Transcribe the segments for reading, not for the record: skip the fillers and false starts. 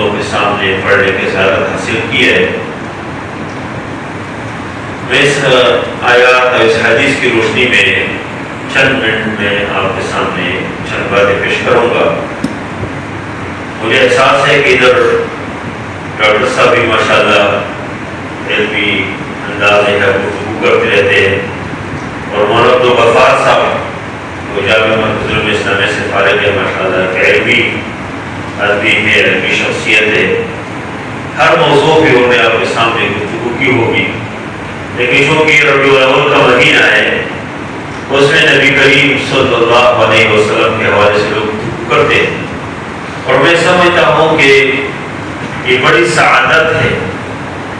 لوگوں کے سامنے پڑھنے کی سعادت حاصل کی ہے۔ میں اس آیات اور اس حدیث کی روشنی میں چند منٹ میں آپ کے سامنے چند باتیں پیش کروں گا۔ مجھے احساس ہے کہ ادھر ڈاکٹر صاحب بھی ماشاءاللہ علمی انداز ہے گفتگو کرتے رہتے ہیں، اور مولانا عبدالغفار صاحب وہ جامعہ مرکز علوم اسلامیہ سے فارغ ہے، ماشاءاللہ کہ علمی آدمی ہے، علمی شخصیت ہے۔ ہر موضوع پہ انہوں نے آپ کے سامنے گفتگو کی ہوگی، لیکن چونکہ ربیع الاول کا مہینہ ہے، اس میں نبی کریم صلی اللہ علیہ وسلم کے حوالے سے لوگ گفتگو کرتے ہیں، اور میں سمجھتا ہوں کہ یہ بڑی سعادت ہے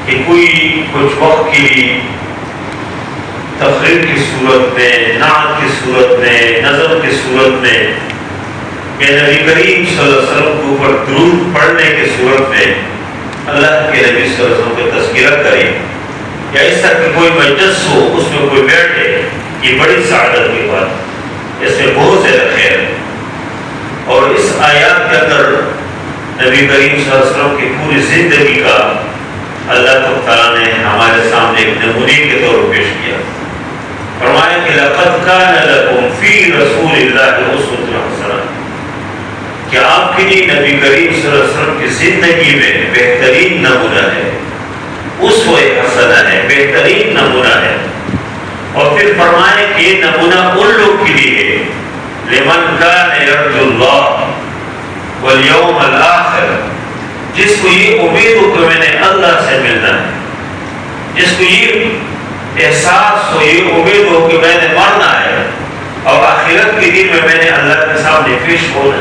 کہ کوئی کچھ وقت کے لیے تقریر کی صورت میں، نعت کی صورت میں، نظم کی صورت میں، کہ نبی کریم صلی اللہ علیہ وسلم کے اوپر درود پڑھنے کی صورت میں اللہ کے نبی صلی اللہ علیہ وسلم کا تذکرہ کرے، یا اس طرح کی کوئی مجلس ہو اس میں کوئی بیٹھے، یہ بڑی سعادت کی بات، اس میں بہت زیادہ خیر ہے۔ اور اس آیات کے اندر نبی کریم صلی اللہ علیہ وسلم کی پوری زندگی کا اللہ تعالیٰ نے ہمارے سامنے ایک نمونے کے طور پر پیش کیا۔ فرمایا کہ لَقَدْ كَانَ لَكُمْ فِي رَسُولِ اللَّهِ أُسْوَةٌ حَسَنَةٌ، کہ آپ کے لیے نبی کریم صلی اللہ علیہ وسلم کی زندگی میں بہترین نمونہ ہے، اسوہ حسنہ ہے، بہترین نمونہ ہے۔ اور پھر فرمایا کہ یہ نمونہ ان لوگ کے لیے ہے لمن كان يرجو الله واليوم الآخر، جس کو یہ امید ہو کہ میں نے اللہ سے ملنا ہے، جس کو یہ احساس ہو، یہ امید ہو کہ میں نے مرنا ہے اور آخرت کے دن میں نے اللہ کے سامنے پیش ہونا ہے۔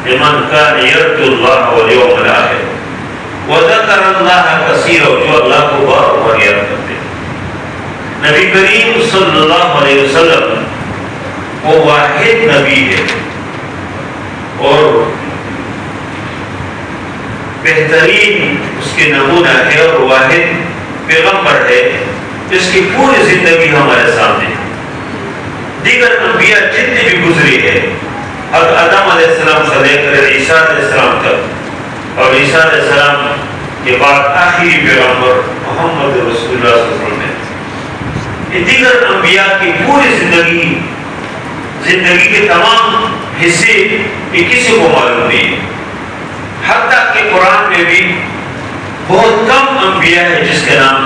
لمن كان يرجو الله واليوم الآخر وذكر الله كثيرا، جو اللہ کو بار بار یاد کرتے ہیں۔ نبی کریم صلی اللہ علیہ وسلم وہ واحد نبی ہے اور بہترین اس کے نمونہ ہے، اور واحد پیغمبر ہے جس کی پوری زندگی ہمارے سامنے ہے۔ دیگر انبیاء جتنے بھی گزری ہے، حضرت آدم علیہ السلام سے لے کر عیسیٰ علیہ السلام تک، اور عیسیٰ علیہ السلام کے بعد آخری پیغمبر محمد رسول اللہ صلی اللہ علیہ وسلم ہے۔ یہ دیگر انبیاء کی پوری زندگی کے تمام حصے یہ کسی کو معلوم نہیں ہے۔ حتیٰ کہ قرآن میں بھی بہت کم انبیاء ہے جس کے نام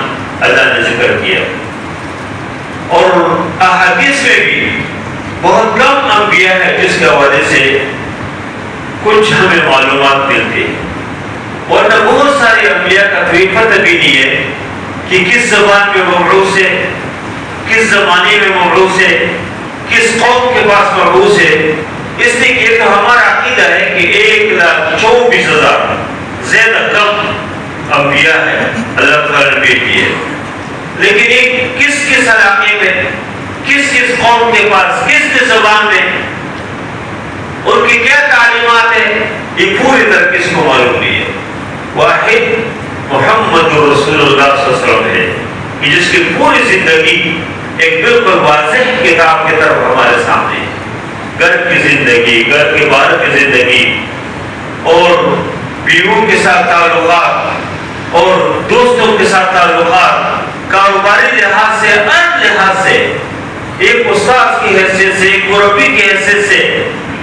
اللہ نے ذکر کیا، اور احادیث میں بھی بہت کم انبیاء ہے جس کے حوالے سے کچھ ہمیں معلومات ملتی ہیں، ورنہ بہت سارے انبیاء کا کوئی پتہ بھی نہیں ہے کہ کس زبان میں مبعوث ہے، کس زمانے میں مبعوث ہے، کس قوم کے پاس مبعوث ہے۔ اس لیے کہ تو ہمارا عقیدہ ہے کہ 1,24,000 زیادہ کم انبیاء ہیں اللہ تعالیٰ نے بھیج دیے، لیکن ایک کس علاقے میں، کس قوم کے پاس، کس زبان میں، ان کی کیا تعلیمات ہیں، یہ پوری طرح کس کو معلوم نہیں ہے۔ واحد محمد رسول اللہ صلی اللہ علیہ وسلم ہے کہ جس کی پوری زندگی ایک بالکل واضح کتاب کی طرف ہمارے سامنے ہے۔ گھر کی زندگی، گھر کے باہر کی زندگی، اور بیویوں کے ساتھ تعلقات، اور دوستوں کے ساتھ تعلقات، کاروباری لحاظ سے، ہر لحاظ سے، ایک استاد کی حیثیت سے، ایک مربی کی حیثیت سے،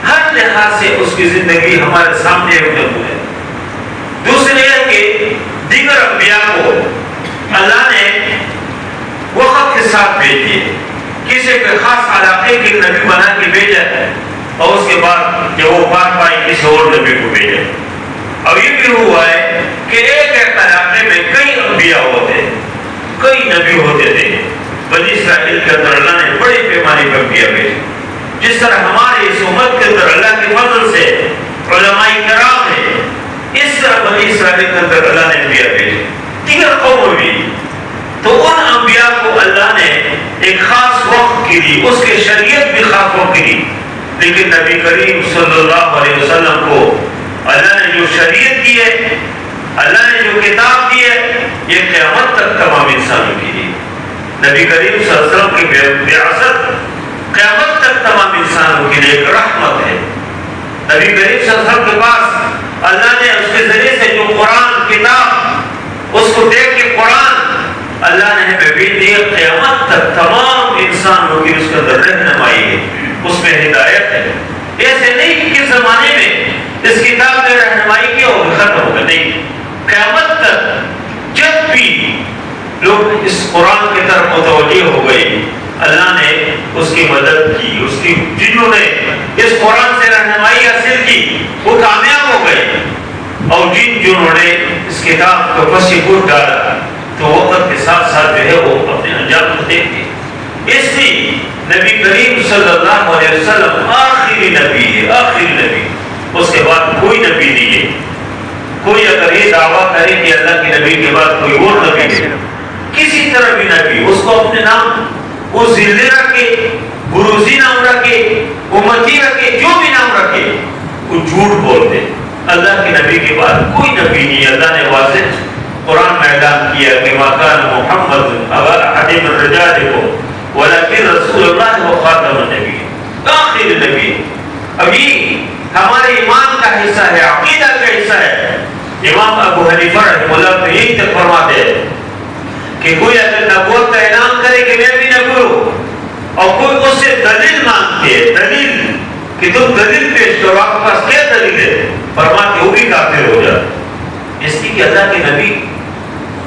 ہر لحاظ سے اس کی زندگی ہمارے سامنے موجود ہے۔ دوسرے یہ کہ دیگر انبیاء کو اللہ نے وقت کے ساتھ بھیج دیے، کسی کے خاص علاقے کے نبی بنا کے بھیجا ہے، اور اس کے بعد جب وہ بات پائی کسی اور نبی کو بھیجا۔ اور یہ بھی ہوا ہے کہ ایک علاقے میں کئی انبیاء ہوتے، کئی نبی ہوتے تھے۔ بنی اسرائیل کے اندر اللہ نے بڑی پیمانے پر انبیاء بھیجے، جس طرح ہماری اس امت کے اندر اللہ کے فضل سے علماء کرام ہے، اس طرح بنی اسرائیل کے اندر اللہ نے انبیاء بھیجے، دیگر قوم بھی۔ تو ان انبیاء کو اللہ نے ایک خاص وقت کے لیے، اس کے شریعت بھی خاص وقت کے لیے، لیکن نبی کریم صلی اللہ علیہ وسلم کو اللہ نے جو شریعت دی ہے، اللہ نے جو کتاب دی ہے، یہ قیامت تک تمام انسانوں کے لیے۔ نبی کریم صلی اللہ علیہ وسلم کی بعثت قیامت تک تمام انسانوں کے لیے ایک رحمت ہے۔ نبی کریم صلی اللہ علیہ وسلم کے پاس اللہ نے اس کے ذریعے سے جو قرآن کتاب اس کو دیکھ کے قرآن اللہ نے ہمیں بھی دیا، قیامت تک تمام انسانوں کی اس کے اندر رہنمائی ہے، اس میں ہدایت ہے۔ ایسے نہیں کہ کس زمانے میں اس کتاب نے رہنمائی کی اور ختم ہوگا، نہیں، قیامت تک جب بھی لوگ اس قرآن کی طرف متوجہ ہو گئے، اللہ نے اس کی مدد کی، اس کی جنہوں نے اس قرآن سے رہنمائی حاصل کی وہ کامیاب ہو گئے، اور جنہوں نے اس کتاب کو پسی پور ڈالا تو وقت کے ساتھ ساتھ جو ہے وہ اپنے انجام کو دیکھتے۔ اس لیے نبی کریم صلی اللہ علیہ وسلم آخری نبی ہے، آخری نبی، اس کے بعد کوئی نبی نہیں ہے۔ کوئی اگر یہ دعویٰ کرے کہ اللہ کے نبی کے بعد کوئی اور نبی ہے، کسی طرح بھی نبی، اس کو اپنے نام وہ ذلہ رکھے، گروزی نام رکھے، امتی رکھے، جو بھی نام رکھے، وہ جھوٹ بولتے۔ اللہ کے نبی کے بعد کوئی نبی نہیں ہے۔ اللہ نے واضح قرآن میں اعلان کیا کہ ما کان محمد ابا احد من رجالکم ولکن رسول اللہ و خاتم النبیین، آخری نبی۔ اب یہ ہمارے ایمان کا حصہ ہے، عقیدہ کا حصہ ہے۔ امام ابو حنیفہ رحمہ اللہ تو یہی تک فرماتے ہیں کہ کوئی اگر نبوت کا اعلان کرے کہ میں بھی نبی ہوں اور کوئی اس سے دلیل مانگتے ہے، دلیل کہ تم دلیل پیش کرو، آپ کے پاس کیا دلیل ہے، فرماتے وہ بھی کافر ہو جاتا۔ اس لیے کہ اللہ کے نبی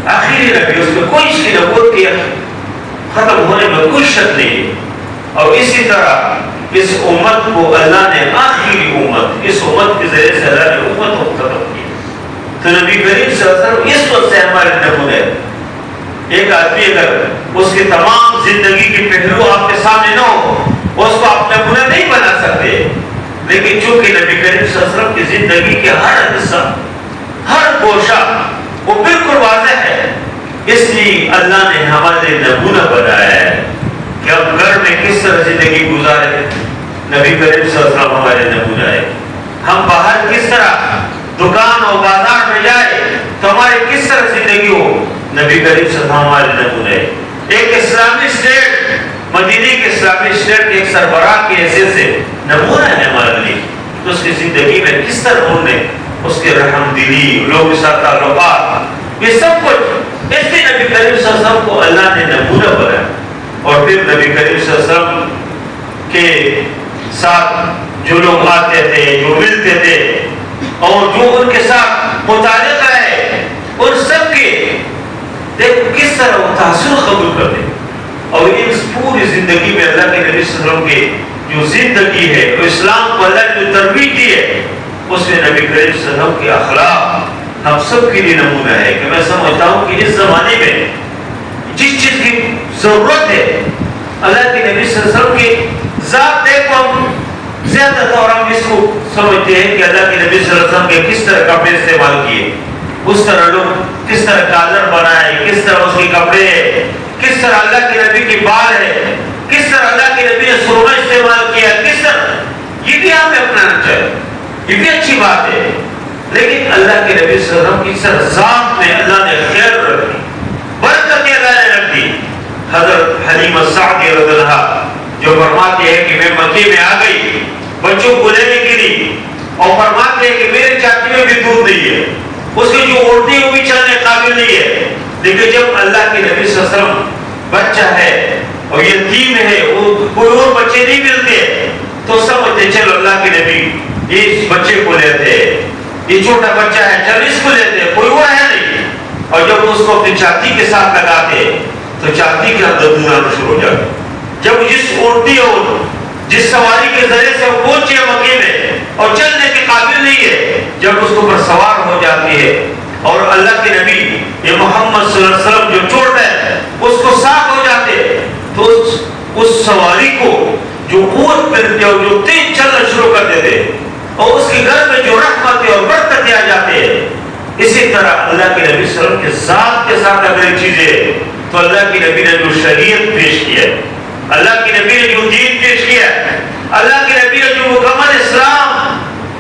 آخری نبی، اس میں کوئی اس کی نبوت کے ختم ہونے میں کوئی شک نہیں ہے۔ اور اسی طرح اس امت کو اللہ نے آخری امت، اس امت کے ذریعے سے اللہ نے امت کو ختم کیا۔ تو نبی کریم صلی اللہ علیہ وسلم اس وقت سے ہمارے نمونے۔ ایک آدمی اگر اس کے تمام زندگی کے پہلو آپ کے سامنے نہ ہو، اس کو آپ نمونہ نہیں بنا سکتے، لیکن چونکہ نبی کریم صلی اللہ علیہ وسلم کی زندگی کے ہر حصہ، ہر گوشہ وہ بالکل واضح ہے، اس لیے اللہ نے ہمارے نمونہ بنایا ہے کہ ہم گھر میں کس طرح زندگی گزارے۔ نبی کریم صلی اللہ علیہ وسلم ہمارے نمونہ ہے۔ ہم باہر کس طرح دکان اور بازار میں جائے تو ہماری کس طرح زندگی ہو، نبی کریم صلی اللہ علیہ وسلم ہمارے نمونہ ہے۔ ایک اسلامی اسٹیٹ، مدینہ کے اسلامی اسٹیٹ کے ایک سربراہ کی حیثیت سے نمونہ ہے ہمارے لیے، تو اس کی زندگی میں کس طرح انہوں نے اس کے رحم دلی، لوگوں کے ساتھ تعلقات، یہ سب کچھ اس لیے نبی کریم صلی اللہ علیہ وسلم کو اللہ نے نمونہ بنایا۔ اور پھر نبی کریم صلی اللہ علیہ وسلم کے ساتھ جو لوگ آتے تھے، جو ملتے تھے اور جو ان کے ساتھ متعلق ہے، ان سب کے دیکھو کس طرح وہ تاثر قبول کرتے۔ اور اس پوری زندگی میں اللہ کے نبی صلی اللہ علیہ وسلم کی جو زندگی ہے، جو اسلام کو اللہ نے جو تربیت دی ہے، اس میں نبی کریم صلی اللہ علیہ وسلم کے اخلاق ہم سب کے لیے نمونہ ہے۔ کہ میں سمجھتا ہوں کہ اس زمانے میں جس چیز کی ضرورت ہے، اللہ کے نبی صلی اللہ علیہ وسلم کی ذات دیکھو، ہم زیادہ طور ہم اس کو سمجھتے ہیں کہ اللہ کے نبی صلی اللہ علیہ وسلم کے کس طرح کپڑے استعمال کیے، اس طرح لوگ کس طرح کالر بنائے، کس طرح اس کے کپڑے ہے، کس طرح اللہ کے نبی کی بال ہے، کس طرح اللہ کے نبی نے سرما استعمال کیا، کس طرح، یہ بھی ہمیں اپنانا چاہیے، یہ بھی اچھی بات ہے۔ لیکن اللہ کے نبی صلی اللہ علیہ وسلم کی سر ذات میں اللہ نے خیر رکھی، برکت اللہ نے رکھ دی۔ حضرت حلیمہ سعدیہ رضی اللہ عنہا جو فرماتے ہیں کہ میں مکے میں آ گئی بچوں کو لینے کے لیے، اور فرماتے ہیں کہ میرے چاچی میں بھی دودھ نہیں ہے، اس کی جو اڑتی ہے وہ بھی چلنے قابل نہیں ہے، لیکن جب اللہ کے نبی صلی اللہ علیہ وسلم بچہ ہے اور یتیم ہے، وہ کوئی اور بچے نہیں ملتے، تو سمجھتے چلو اللہ کے نبی اس بچے کو لیتے ہیں، یہ چھوٹا بچہ ہے چل اس کو لیتے ہیں، کوئی اور ہے نہیں۔ اور جب اس کو اپنی چاچی کے ساتھ لگاتے تو چاچی کے اندر دودھ آنا شروع ہو جاتا۔ جب جس اڑتی اور جس سواری کے ذریعے سے وہ پہنچے مکے میں اور چلنے کے قابل نہیں ہے، جب اس کو پر سوار ہو جاتی ہے اور اللہ کے نبی یہ محمد صلی اللہ علیہ وسلم جو چھوڑتا ہے اس کو ساتھ ہو جاتے، تو اس سواری کو جو قوت ملتی ہے اور جو تیز چلنا شروع کر دیتے اور اس کے گھر میں جو رحمتیں اور برکتیں آ جاتے ہیں۔ اسی طرح اللہ کے نبی صلی اللہ علیہ وسلم کے ذات کے ساتھ اگر ایک چیز ہے تو اللہ کے نبی نے جو شریعت پیش کیا ہے، اللہ کے نبی نے جو دین پیش کیا ہے، اللہ کے نبی نے جو مکمل اسلام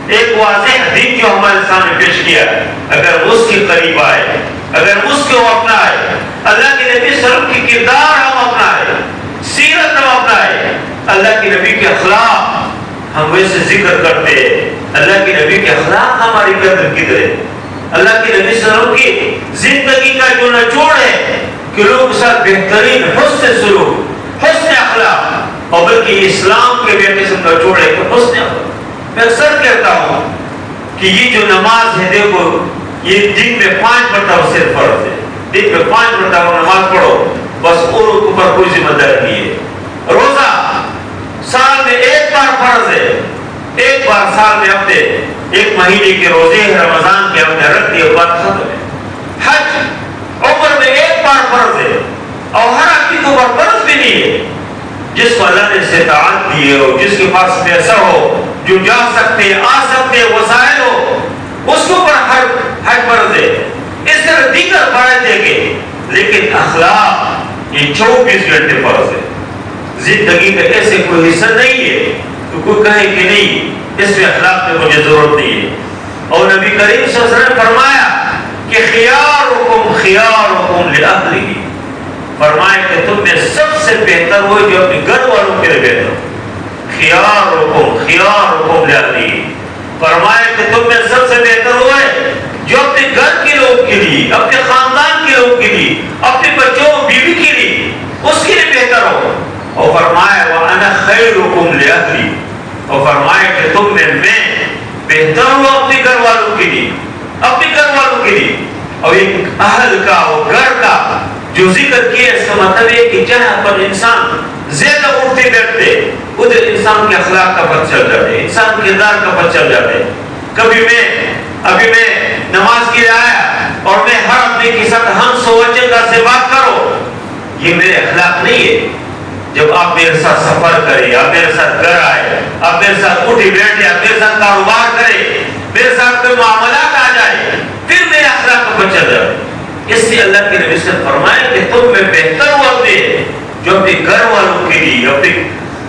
ایک واضح دین جو ہمارے سامنے پیش کیا ہے، اگر اس کے قریب آئے، اگر اس کو اپنائے، اللہ کے نبی صلی اللہ علیہ وسلم کی کردار ہم اپنائے، سیرت ہم اپنائے، اللہ کے نبی کے اخلاق ہم ویسے ذکر کرتے ہیں، اللہ کے نبی نبی کے اخلاق ہماری قدر کی طرح. اللہ کے نبی صلی اللہ علیہ وسلم کی زندگی کا جو نچوڑ ہے کہ لوگوں کے ساتھ بہترین حسن سلوک، حسن اخلاق، اور بلکہ اسلام کے بے قسم کا جوڑ ہے کہ حسن اخلاق. میں اکثر کہتا ہوں کہ یہ جو نماز ہے دیکھو، یہ دن میں 5 مرتبہ صرف فرض ہے. دن میں 5 مرتبہ نماز پڑھو، بس اور اوپر کوئی ذمہ داری نہیں ہے. روزہ سال میں 1 بار فرض ہے، 1 بار سال میں ہفتے 1 مہینے کے روزے رمضان کے ہم نے رکھ دیے، بات ختم ہے. حج عمر میں 1 بار فرض ہے، اور ہر آدمی کو فرض بھی نہیں ہے. جس کو اللہ نے استطاعت دی ہو، جس کے پاس پیسہ ہو، جو جا سکتے آ سکتے وسائل ہو، اس کے اوپر حج فرض ہے. اس طرح دیگر فرائض ہے کہ لیکن اخلاق یہ 24 گھنٹے فرض ہے. زندگی کا ایسے کوئی حصہ نہیں ہے تو کوئی کہے کہ نہیں اس میں اخلاق میں مجھے ضرورت نہیں ہے. اور نبی کریم صلی اللہ علیہ وسلم نے فرمایا کہ خیارکم خیارکم لأہلہ، فرمایا کہ تم میں سب سے بہتر وہ جو اپنے گھر والوں کے لیے بہتر ہو. خیارکم خیارکم لأہلہ، فرمایا کہ تم میں سب سے بہتر وہ ہے جو اپنے گھر کے لوگ کے لیے، اپنے خاندان کے لوگ کے لیے، اپنے بچوں بیوی کے لیے، اس کے لیے بہتر ہو. اور فرمایا وَأَنَا خَيْرُكُمْ لِأَهْلِي، اور فرمایا کہ تم میں بہتر ہوں اپنے گھر والوں کے لیے، اپنے گھر والوں کے لیے. اور ایک اہل کا اور گھر کا جو ذکر کیا، اس کا مطلب ہے کہ جہاں پر انسان زیادہ اٹھتے بیٹھتے ادھر انسان کے اخلاق کا پتہ چل جاتا ہے، انسان کے کردار کا پتہ چل جاتا ہے. ابھی میں نماز کے لیے آیا اور میں ہر آدمی کے ساتھ ہم سوچنگا سے بات کرو، یہ میرے اخلاق نہیں ہے. جب آپ میرے ساتھ سفر کریں، آپ میرے ساتھ گھر آئے، آپ میرے ساتھ اٹھے بیٹھے، آپ میرے ساتھ کاروبار کریں، میرے ساتھ کوئی معاملات آ جائے، پھر میرے اخلاق کا پتہ چل جائے. اس لیے اللہ کے نبی سے فرمایا کہ تم میں بہتر وہ ہوتے جو اپنے گھر والوں کے لیے،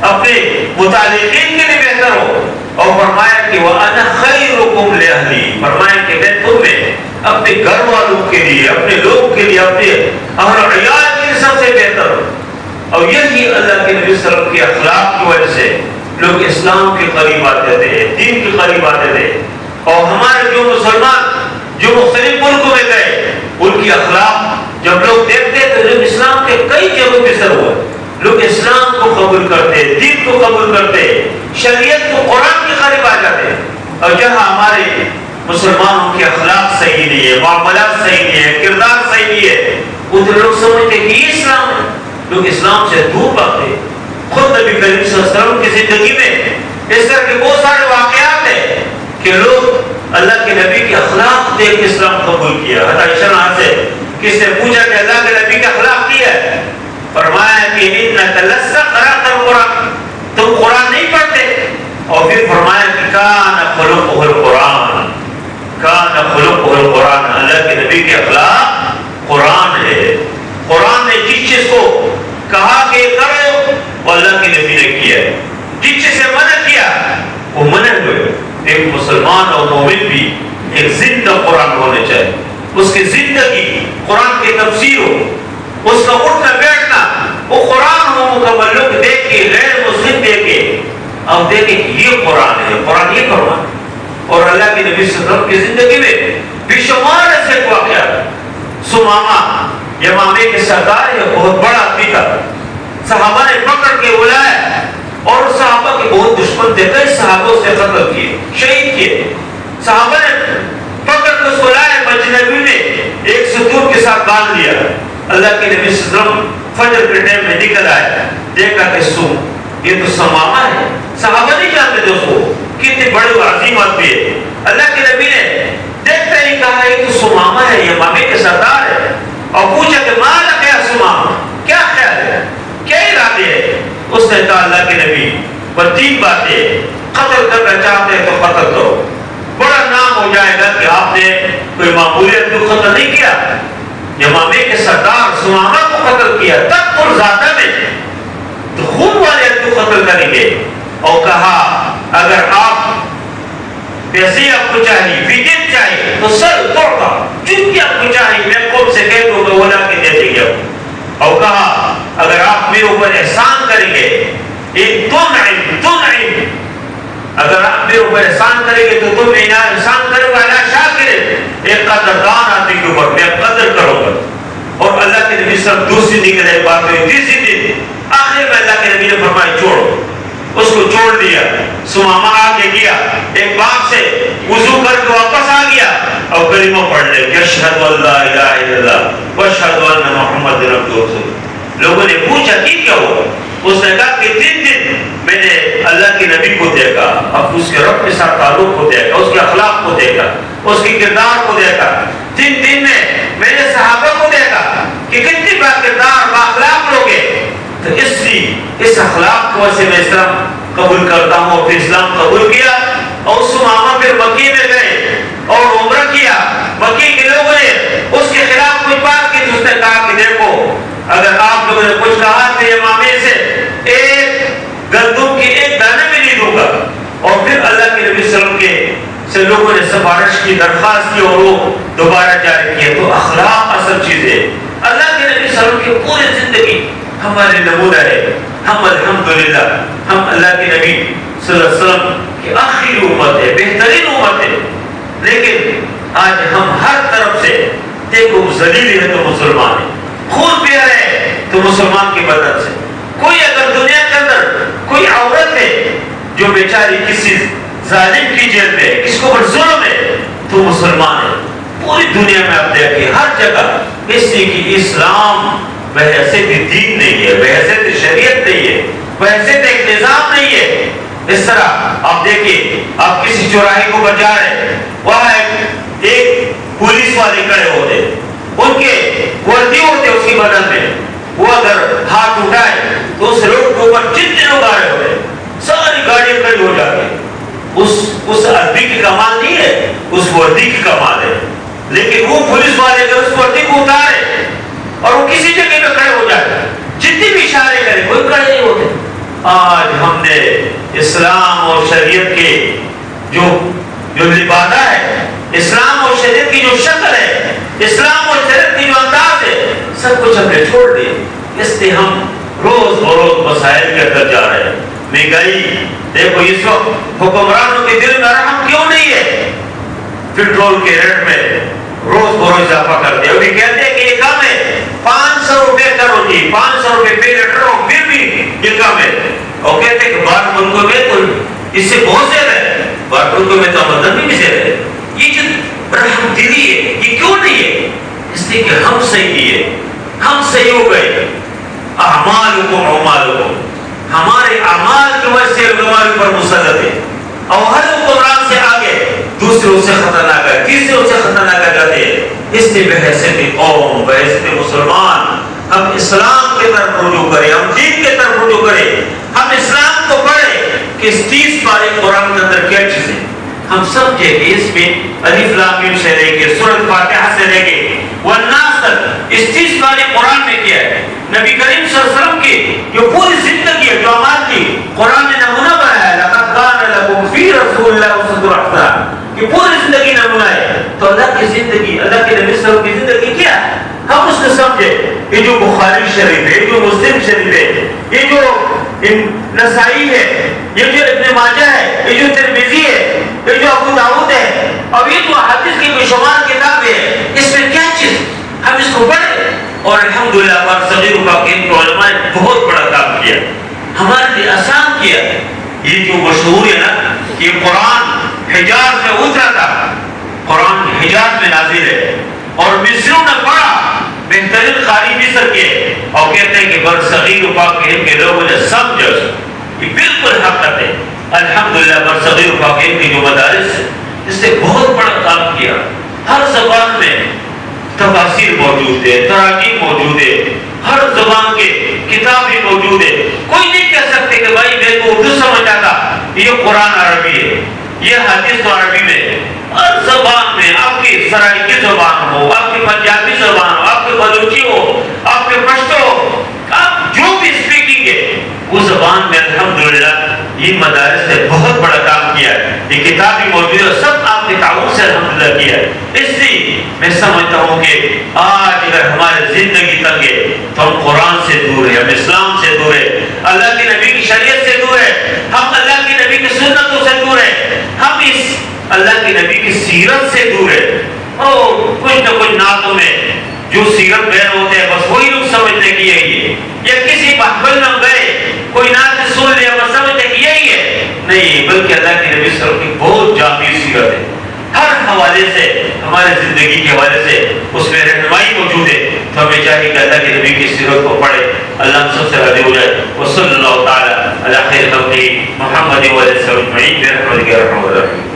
اپنے متعلقین کے لیے بہتر ہو. اور فرمایا کہ وَأَنَا خَيْرُكُمْ لِأَهْلِي، فرمایا کہ میں تم میں اپنے گھر والوں کے لیے، اپنے لوگ کے لیے، اپنے اہل و عیال کے لیے سب سے بہتر ہو. اور یہی اللہ کے نبی صلی اللہ علیہ وسلم کے اخلاق کی وجہ سے لوگ اسلام کے قریب آتے تھے، دین کے قریب آتے تھے. اور ہمارے جو مسلمان جو مختلف ملکوں میں گئے، ان کی اخلاق جب لوگ دیکھتے تو لوگ اسلام کے کئی جگہوں پہ سر ہوئے، لوگ اسلام کو قبول کرتے، دین کو قبول کرتے، شریعت کو، قرآن کے قریب آ جاتے. اور جہاں ہمارے مسلمانوں کے اخلاق صحیح نہیں ہے، معاملات صحیح نہیں ہے، کردار صحیح نہیں ہے، ادھر لوگ سمجھتے کہ یہ اسلام ہے، لوگ اسلام سے دور بھاگتے. خود نبی کریم صلی اللہ علیہ وسلم کی زندگی میں اس طرح کے بہت سارے واقعات ہیں کہ لوگ اللہ کے نبی کے اخلاق دیکھ اسلام قبول کیا. عائشہ سے کس نے پوچھا کہ اللہ کے نبی کے اخلاق کیا ہے؟ فرمایا کہ انک لست قرأت القرآن، تم قرآن نہیں پڑھتے. اور پھر فرمایا کہ کان خلقہ القرآن، کان خلقہ القرآن، اللہ کے نبی کے اخلاق قرآن ہے. قرآن نے جس چیز کو کہا کہ کرو وہ اللہ کے نبی نے کیا ہے، جس چیز سے منع کیا وہ منع ہوئے. ایک مسلمان اور مومن بھی ایک زندہ قرآن ہونے چاہیے، اس کی زندگی قرآن کی تفسیر ہو، اس کا اٹھنا بیٹھنا وہ قرآن ہو مکمل. لوگ دیکھے، غیر مسلم دیکھے، اب دیکھیں کہ یہ قرآن ہے، قرآن یہ فرمان. اور اللہ کے نبی صلی اللہ علیہ وسلم کی زندگی میں بے شمار ایسے واقعات. سمامہ یمامے کے سردار یہ بہت بڑا آدمی تھا، صحابہ نے پکڑ کے بلایا اور صحابہ کے بہت دشمن تھے، کئی صحابوں سے قتل کیے، شہید کیے. صحابہ نے پکڑ کے اس کو لائے، مجنبی نے ایک ستون کے ساتھ باندھ لیا. اللہ کے نبی صلی اللہ علیہ وسلم فجر کے ٹائم میں نکل آئے، دیکھا کہ یہ تو سمامہ ہے. صحابہ نہیں جانتے تھے اس کو، کتنے بڑے عظیم آدمی ہے. اللہ کے نبی نے دیکھتے ہی کہا یہ تو سمامہ ہے، یہ مامے کے سردار ہے. اور پوچھا کہ مالا کیا سمامہ، کیا خیال ہے، کیا ارادے ہے؟ اس نے کہا اللہ کے نبی پر 3 باتیں، قتل کرنا چاہتے ہیں تو قتل کرو، بڑا نام ہو جائے گا کہ آپ نے کوئی معمولیت کو قتل نہیں کیا، یمامے کے سردار سمامہ کو قتل کیا، تب پر زیادہ میں تو خون والے کو قتل کریں گے. اور کہا اگر آپ پیسے آپ کو چاہیے، فدیہ چاہیے تو سر توڑ جن کی آپ کو چاہیے میں قوم سے کہہ دوں گا وہ لا کے دے دیں گے. اور کہا اگر آپ میرے اوپر احسان کریں گے، اگر آپ میرے اوپر احسان کریں گے تو تم احسان کرو گا اللہ شاکر، ایک قدردان آدمی کے اوپر میں قدر کرو گا. اور اللہ کے نبی صلی اللہ علیہ وسلم دوسری دن کی بات ہوئی، تیسری دن آخر میں اللہ کے نبی نے فرمایا چھوڑو، اس کو چھوڑ دیا. سمامہ آگے گیا، ایک باغ سے وضو کر کے واپس آ گیا اور کلمہ پڑھ لے کہ اشہد ان لا الہ الا اللہ واشہد ان محمد عبدہ ورسولہ. لوگوں نے پوچھا کیا ہوا؟ اس نے کہا کہ 3 دن میں نے اللہ کے نبی کو دیکھا، اب اس کے رب کے ساتھ تعلق کو دیکھا، اس کے اخلاق کو دیکھا، اس کی کردار کو دیکھا. 3 دن میں نے صحابہ کو دیکھا کہ کتنی با کردار با اخلاق لوگ ہیں. تو اس اخلاق کو سے میں اسلام قبول کرتا ہوں اور پھر اسلام قبول کیا. اور سمامہ پھر مکی میں گئے اور عمرہ کیا. مکی کے لوگوں نے اس کے خلاف کچھ بات کی تو اس نے کہا کہ دیکھو اگر آپ لوگوں نے کچھ کہا تو یہ معاملے سے ایک گندم کی ایک دانے میں نہیں دوں گا. اور پھر اللہ کے نبی صلی اللہ علیہ وسلم کے سے لوگوں نے سفارش کی، درخواست کی اور وہ دوبارہ جاری کیا. تو اخلاق اصل چیز ہے. اللہ کے نبی صلی اللہ علیہ وسلم کی پوری زندگی ہمارے نمونہ ہے. ہم الحمدللہ ہم اللہ کے نبی صلی اللہ علیہ وسلم کی آخری امت ہے، بہترین امت ہے. لیکن آج ہم ہر طرف سے دیکھو ذلیل ہے تو مسلمان ہے، خون پی رہے ہیں تو مسلمان کی بدن سے. کوئی اگر دنیا کے اندر کوئی عورت ہے جو بیچاری کسی ظالم کی جیل میں ہے، کس کو پر ظلم ہے، تو مسلمان ہے. پوری دنیا میں آپ دیکھیں ہر جگہ اس لیے کہ اسلام بحیثیت دین نہیں ہے، بحیثیت شریعت نہیں ہے، بحیثیت ایک نظام نہیں ہے. اس طرح آپ دیکھیں آپ کسی چوراہے کو جا رہے ہیں، وہاں ایک پولیس والے کھڑے ہوتے، ان کے وردی ہوتے اس کی بدن میں، وہ اگر ہاتھ اٹھائے تو اس روڈ کے اوپر جتنے لوگ آ رہے ہوتے ساری گاڑیاں کھڑی ہو جاتی. اس آدمی کی کمال نہیں ہے، اس وردی کی کمال ہے. لیکن وہ پولیس والے اگر اس وردی کو اتارے اور وہ کسی جگہ پہ کھڑے ہو جائے، جتنی بھی اشارے کرے کوئی کھڑے نہیں ہوتے. آج ہم نے اسلام اور شریعت کے جو لبادہ ہے، اسلام اور شریعت کی جو شکل ہے، اسلام اور شریعت کی جو انداز ہے، سب کچھ ہم نے چھوڑ دیا. اس لیے ہم روز بروز مسائل کے اندر جا رہے ہیں. مہنگائی دیکھو، اس وقت حکمرانوں کے دل میں رحم کیوں نہیں ہے؟ پیٹرول کے ریٹ میں روز بروز اضافہ کرتے ہیں. ابھی کہتے ہیں کہ یہ کم ہے، 500 روپے کرو جی، 500 روپے فی لیٹر ہو، پھر بھی یہ کم ہے. اور کہتے ہیں کہ باہر ملکوں میں تو اس سے بہت زیادہ ہے، باہر ملکوں میں تو آمدن بھی زیادہ ہے. یہ جو رحم دلی ہے یہ کیوں نہیں ہے؟ اس لیے کہ ہم صحیح نہیں ہے، ہم صحیح ہو گئے. اعمالکم، ہمارے اعمال کی وجہ سے ہمارے اوپر مسلط ہے. اور ہر حکمران سے آگے دوسروں سے خطرناک ہے، تیسروں سے خطرناک ہے جاتے ہیں. اس لیے بحیثیت قوم، بحیثیت مسلمان ہم اسلام کے طرف رجوع کریں، ہم دین کے طرف رجوع کریں، ہم اسلام کو پڑھیں کہ اس 30 پارے قرآن کے اندر کیا چیزیں ہم سمجھے کہ اس میں الف لام میم سے لے کے سورۃ فاتحہ سے لے کے والناس تک اس 30 پارے قرآن میں کیا ہے. نبی کریم صلی اللہ علیہ وسلم کی جو پوری زندگی ہے، جو اعمال کی قرآن نے نمونہ بنایا ہے. لقد کان لکم فی رسول اللہ اسوۃ حسنہ، کہ پوری زندگی نمونہ ہے. تو اللہ کی زندگی، اللہ کے نبی صلی اللہ علیہ وسلم کی زندگی کیا ہے؟ ہم اس نے سمجھے. یہ جو بخاری شریف ہے، یہ جو مسلم شریف ہے، یہ جو نسائی ہے، یہ جو ابن ماجہ ہے، یہ جو ترمذی ہے، یہ جو ابو داؤد ہے، اور یہ جو حدیث کی بے شمار کتاب ہے، اس میں کیا چیز ہم اس کو پڑھیں. اور الحمدللہ ہمارے صغیر و کبیر علماء نے بہت بڑا کام کیا، ہمارے لیے آسان کیا. یہ جو مشہور ہے نا، یہ قرآن حجاز میں اترا تھا، قرآن حجاز میں نازل ہے اور مصریوں نے پڑھا، بہترین قاری مصر کے، اور کہتے ہیں کہ برصغیر و پاک کے لوگوں نے سمجھا. یہ بالکل حقیقت ہے. الحمدللہ برصغیر و پاک کے جو مدارس ہیں اس نے بہت بڑا کام کیا. ہر زبان میں تفاسیر موجود ہے، تراجیم موجود ہے، ہر زبان کے کتابیں موجود ہے. کوئی نہیں کہہ سکتے کہ بھائی میں تو اردو سمجھ آتا، یہ قرآن عربی ہے، یہ حدیث تو عربی میں. ہر زبان میں، آپ کی سرائکی زبان ہو، آپ کی پنجابی زبان ہو، آپ کی بلوچی ہو، آپ کے پشتو ہو، آپ جو بھی اسپیکنگ ہے وہ زبان میں الحمدللہ یہ مدارس نے بہت بڑا کام کیا ہے. یہ کتابیں موجود ہے، سب آپ کے تعاون سے الحمدللہ کیا. اس لیے میں سمجھتا ہوں کہ آج اگر ہماری زندگی تنگ ہے تو ہم قرآن سے دور ہے، ہم اسلام سے دور ہے، اللہ کے نبی کی شریعت سے دور ہے، ہم اللہ کے نبی کی سنتوں سے دور ہے، ہم اس اللہ کے نبی کی سیرت سے دور ہے. اور کچھ نہ کچھ نعتوں میں جو سیرت بیان ہوتے ہیں بس وہی لوگ سمجھتے کہ یہی ہے، یا کسی محفل میں گئے کوئی نعت سن لیا بس سمجھتے کہ یہی ہے. نہیں، بلکہ اللہ کے نبی صلی اللہ علیہ وسلم کی بہت جامع سیرت ہے، ہر حوالے سے ہمارے زندگی کے حوالے سے اس میں رہنمائی موجود ہے. تو ہمیں چاہیے کہ اللہ کے نبی کی سیرت کو پڑھے. اللہ ہم سب سے راضی ہو جائے. وصلی اللہ تعالی علی خیر خلقہ محمد و علیہ وسلم اجمعین برحمتہ یا ارحم الراحمین.